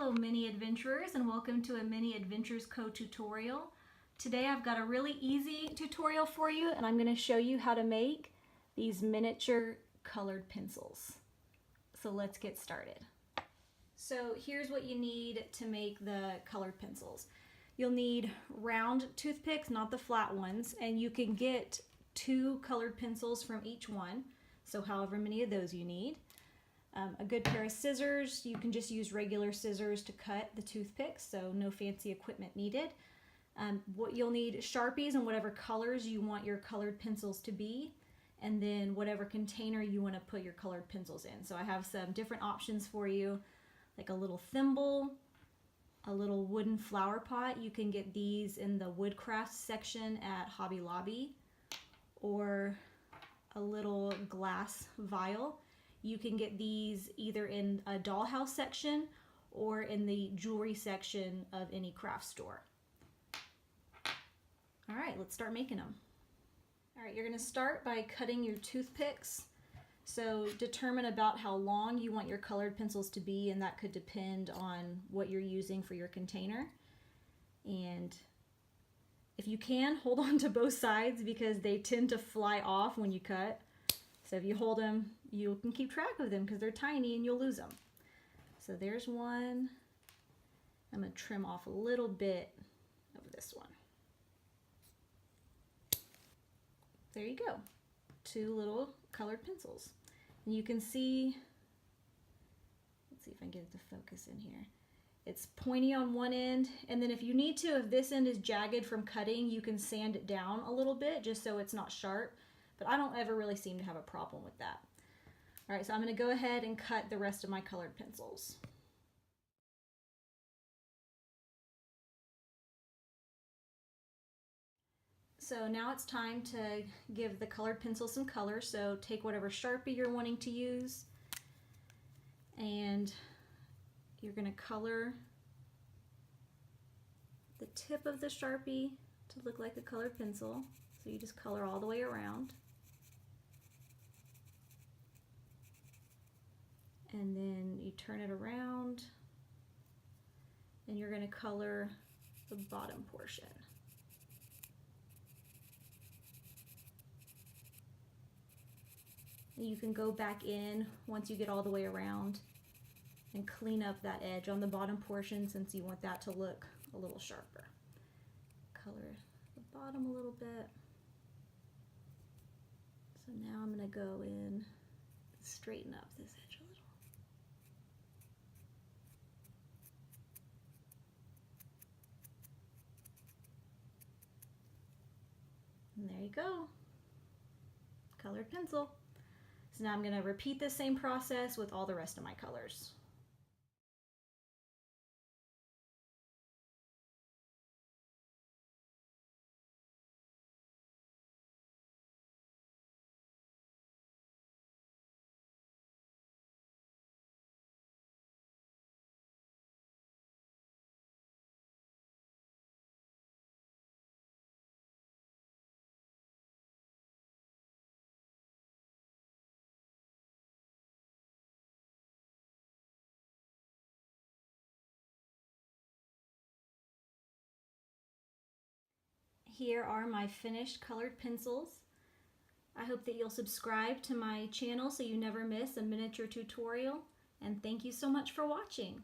Hello mini adventurers, and welcome to a Mini Adventures Co tutorial. Today I've got a really easy tutorial for you, and I'm going to show you how to make these miniature colored pencils. So let's get started. So here's what you need to make the colored pencils. You'll need round toothpicks, not the flat ones, and you can get 2 colored pencils from each one, so however many of those you need. A good pair of scissors. You can just use regular scissors to cut the toothpicks, so no fancy equipment needed. What you'll need Sharpies and whatever colors you want your colored pencils to be, and then whatever container you want to put your colored pencils in. So I have some different options for you, like a little thimble, a little wooden flower pot. You can get these in the woodcraft section at Hobby Lobby, or a little glass vial. You can get these either in a dollhouse section or in the jewelry section of any craft store. All right, let's start making them. All right, you're gonna start by cutting your toothpicks. So determine about how long you want your colored pencils to be, and that could depend on what you're using for your container. And if you can, hold on to both sides because they tend to fly off when you cut. So if you hold them, you can keep track of them because they're tiny and you'll lose them. So there's one. I'm going to trim off a little bit of this one. There you go. 2 little colored pencils. And you can see, let's see if I can get it to focus in here. It's pointy on one end, and then if you need to, if this end is jagged from cutting, you can sand it down a little bit just so it's not sharp. But I don't ever really seem to have a problem with that. All right, so I'm going to go ahead and cut the rest of my colored pencils. So now it's time to give the colored pencil some color. So take whatever Sharpie you're wanting to use, and you're going to color the tip of the Sharpie to look like a colored pencil. So you just color all the way around. And then you turn it around and you're going to color the bottom portion. And you can go back in once you get all the way around and clean up that edge on the bottom portion since you want that to look a little sharper. Color the bottom a little bit. So now I'm going to go in and straighten up this edge a little. And there you go, colored pencil. So now I'm going to repeat the same process with all the rest of my colors. Here are my finished colored pencils. I hope that you'll subscribe to my channel so you never miss a miniature tutorial, and thank you so much for watching.